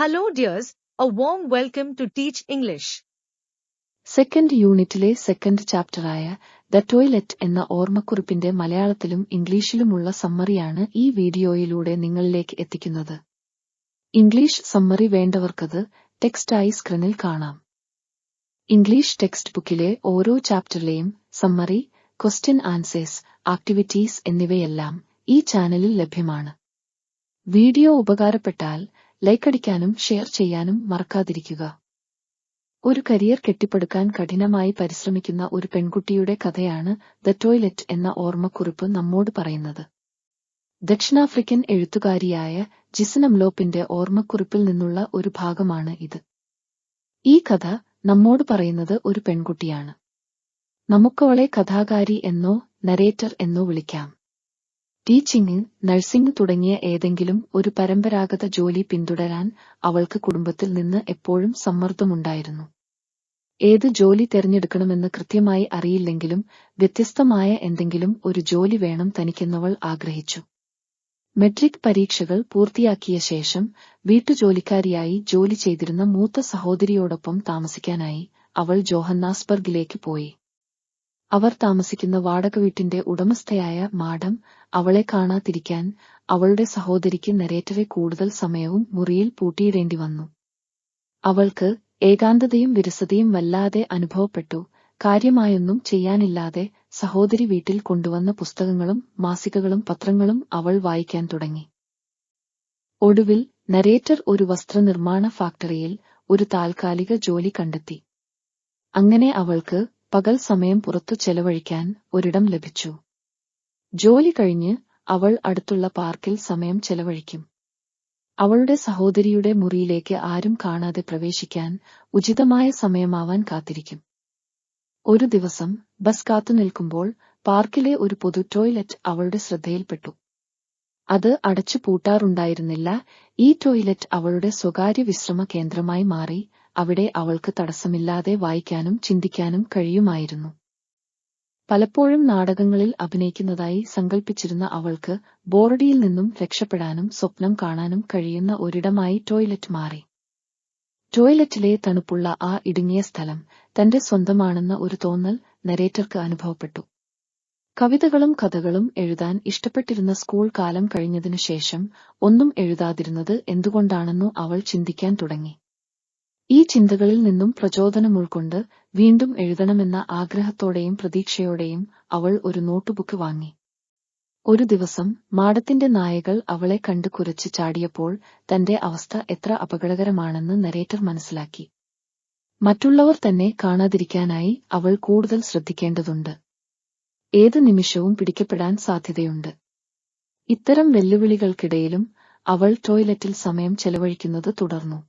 Hello dears, a warm welcome to Teach English. Second യൂണിറ്റിലെ second ചാപ്റ്ററായ the toilet എന്ന ഓർമ്മക്കുറിപ്പിന്റെ മലയാളത്തിലും ഇംഗ്ലീഷിലുമുള്ള സമ്മറിയാണ് ഈ വീഡിയോയിലൂടെ നിങ്ങളിലേക്ക് എത്തിക്കുന്നത്. ഇംഗ്ലീഷ് സമ്മറി വേണ്ടവർക്കത് ടെക്സ്റ്റായി സ്ക്രീനിൽ കാണാം. ഇംഗ്ലീഷ് ടെക്സ്റ്റ് ബുക്കിലെ ഓരോ ചാപ്റ്ററിലെയും സമ്മറി, ക്വസ്റ്റ്യൻ ആൻസേഴ്സ്, ആക്ടിവിറ്റീസ് എന്നിവയെല്ലാം ഈ ചാനലിൽ ലഭ്യമാണ്. വീഡിയോ ഉപകാരപ്പെട്ടാൽ ലൈക്കടിക്കാനും ഷെയർ ചെയ്യാനും മറക്കാതിരിക്കുക. ഒരു കരിയർ കെട്ടിപ്പടുക്കാൻ കഠിനമായി പരിശ്രമിക്കുന്ന ഒരു പെൺകുട്ടിയുടെ കഥയാണ് ദ ടോയ്ലറ്റ് എന്ന ഓർമ്മക്കുറിപ്പ് നമ്മോട് പറയുന്നത്. ദക്ഷിണാഫ്രിക്കൻ എഴുത്തുകാരിയായ ജിസൻ അംലോപ്പിന്റെ ഓർമ്മക്കുറിപ്പിൽ നിന്നുള്ള ഒരു ഭാഗമാണ് ഇത്. ഈ കഥ നമ്മോട് പറയുന്നത് ഒരു പെൺകുട്ടിയാണ്. നമുക്കവളെ കഥാകാരി എന്നോ നരേറ്റർ എന്നോ വിളിക്കാം. ടീച്ചിങ്, നഴ്സിംഗ് തുടങ്ങിയ ഏതെങ്കിലും ഒരു പരമ്പരാഗത ജോലി പിന്തുടരാൻ അവൾക്ക് കുടുംബത്തിൽ നിന്ന് എപ്പോഴും സമ്മർദ്ദമുണ്ടായിരുന്നു. ഏത് ജോലി തിരഞ്ഞെടുക്കണമെന്ന് കൃത്യമായി അറിയില്ലെങ്കിലും വ്യത്യസ്തമായ എന്തെങ്കിലും ഒരു ജോലി വേണം തനിക്കെന്നവൾ ആഗ്രഹിച്ചു. മെട്രിക് പരീക്ഷകൾ പൂർത്തിയാക്കിയ ശേഷം വീട്ടുജോലിക്കാരിയായി ജോലി ചെയ്തിരുന്ന മൂത്ത സഹോദരിയോടൊപ്പം താമസിക്കാനായി അവൾ ജോഹന്നാസ്ബർഗിലേക്ക് പോയി. അവർ താമസിക്കുന്ന വാടകവീട്ടിന്റെ ഉടമസ്ഥയായ മാഡം അവളെ കാണാതിരിക്കാൻ അവളുടെ സഹോദരിക്ക് നരേറ്ററെ കൂടുതൽ സമയവും മുറിയിൽ പൂട്ടിയിടേണ്ടി വന്നു. അവൾക്ക് ഏകാന്തതയും വിരസതയും വല്ലാതെ അനുഭവപ്പെട്ടു. കാര്യമായൊന്നും ചെയ്യാനില്ലാതെ സഹോദരി വീട്ടിൽ കൊണ്ടുവന്ന പുസ്തകങ്ങളും മാസികകളും പത്രങ്ങളും അവൾ വായിക്കാൻ തുടങ്ങി. ഒടുവിൽ നരേറ്റർ ഒരു വസ്ത്രനിർമ്മാണ ഫാക്ടറിയിൽ ഒരു താൽക്കാലിക ജോലി കണ്ടെത്തി. അങ്ങനെ അവൾക്ക് പകൽ സമയം പുറത്തു ചെലവഴിക്കാൻ ഒരിടം ലഭിച്ചു. ജോലി കഴിഞ്ഞ് അവൾ അടുത്തുള്ള പാർക്കിൽ സമയം ചെലവഴിക്കും. അവളുടെ സഹോദരിയുടെ മുറിയിലേക്ക് ആരും കാണാതെ പ്രവേശിക്കാൻ ഉചിതമായ സമയമാവാൻ കാത്തിരിക്കും. ഒരു ദിവസം ബസ് കാത്തുനിൽക്കുമ്പോൾ പാർക്കിലെ ഒരു പൊതു ടോയ്ലറ്റ് അവളുടെ ശ്രദ്ധയിൽപ്പെട്ടു. അത് അടച്ചു പൂട്ടാറുണ്ടായിരുന്നില്ല. ഈ ടോയ്ലറ്റ് അവളുടെ സ്വകാര്യ വിശ്രമ കേന്ദ്രമായി മാറി. അവിടെ അവൾക്ക് തടസ്സമില്ലാതെ വായിക്കാനും ചിന്തിക്കാനും കഴിയുമായിരുന്നു. പലപ്പോഴും നാടകങ്ങളിൽ അഭിനയിക്കുന്നതായി സങ്കൽപ്പിച്ചിരുന്ന അവൾക്ക് ബോറടിയിൽ നിന്നും രക്ഷപ്പെടാനും സ്വപ്നം കാണാനും കഴിയുന്ന ഒരിടമായി ടോയ്ലറ്റ് മാറി. ടോയ്ലറ്റിലെ തണുപ്പുള്ള ആ ഇടുങ്ങിയ സ്ഥലം തന്റെ സ്വന്തമാണെന്ന ഒരു തോന്നൽ നരേറ്റർക്ക് അനുഭവപ്പെട്ടു. കവിതകളും കഥകളും എഴുതാൻ ഇഷ്ടപ്പെട്ടിരുന്ന സ്കൂൾ കാലം കഴിഞ്ഞതിനു ശേഷം ഒന്നും എഴുതാതിരുന്നത് എന്തുകൊണ്ടാണെന്നു അവൾ ചിന്തിക്കാൻ തുടങ്ങി. ഈ ചിന്തകളിൽ നിന്നും പ്രചോദനം ഉൾക്കൊണ്ട് വീണ്ടും എഴുതണമെന്ന ആഗ്രഹത്തോടെയും പ്രതീക്ഷയോടെയും അവൾ ഒരു നോട്ടുബുക്ക് വാങ്ങി. ഒരു ദിവസം മാഡത്തിന്റെ നായകൾ അവളെ കണ്ട് കുരച്ച് ചാടിയപ്പോൾ തന്റെ അവസ്ഥ എത്ര അപകടകരമാണെന്ന് നരേറ്റർ മനസ്സിലാക്കി. മറ്റുള്ളവർ തന്നെ കാണാതിരിക്കാനായി അവൾ കൂടുതൽ ശ്രദ്ധിക്കേണ്ടതുണ്ട്. ഏത് നിമിഷവും പിടിക്കപ്പെടാൻ സാധ്യതയുണ്ട്. ഇത്തരം വെല്ലുവിളികൾക്കിടയിലും അവൾ ടോയ്ലറ്റിൽ സമയം ചെലവഴിക്കുന്നത് തുടർന്നു.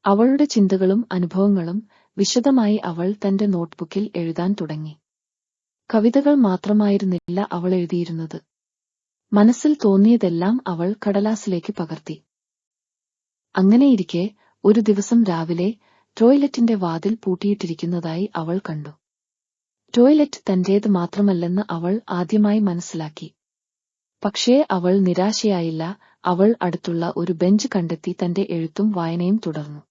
അവളുടെ ചിന്തകളും അനുഭവങ്ങളും വിശദമായി അവൾ തന്റെ നോട്ട്ബുക്കിൽ എഴുതാൻ തുടങ്ങി. കവിതകൾ മാത്രമായിരുന്നില്ല അവൾ എഴുതിയിരുന്നത്. മനസ്സിൽ തോന്നിയതെല്ലാം അവൾ കടലാസിലേക്ക് പകർത്തി. അങ്ങനെയിരിക്കെ ഒരു ദിവസം രാവിലെ ടോയ്ലറ്റിന്റെ വാതിൽ പൂട്ടിയിട്ടിരിക്കുന്നതായി അവൾ കണ്ടു. ടോയ്ലറ്റ് തന്റേത് മാത്രമല്ലെന്ന് അവൾ ആദ്യമായി മനസ്സിലാക്കി. പക്ഷേ അവൾ നിരാശയായില്ല. അവൾ അടുത്തുള്ള ഒരു ബെഞ്ച് കണ്ടെത്തി തന്റെ എഴുത്തും വായനയും തുടർന്നു.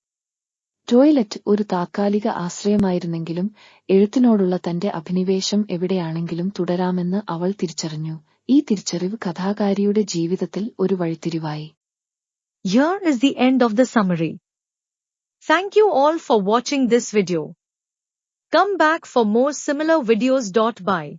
ടോയ്ലറ്റ് ഒരു താത്കാലിക ആശ്രയമായിരുന്നെങ്കിലും എഴുത്തിനോടുള്ള തന്റെ അഭിനിവേശം എവിടെയാണെങ്കിലും തുടരാമെന്ന് അവൾ തിരിച്ചറിഞ്ഞു. ഈ തിരിച്ചറിവ് കഥാകാരിയുടെ ജീവിതത്തിൽ ഒരു വഴിത്തിരിവായി. Here is the end of the summary. Thank you all for watching this video. Come back for more similar videos. Bye.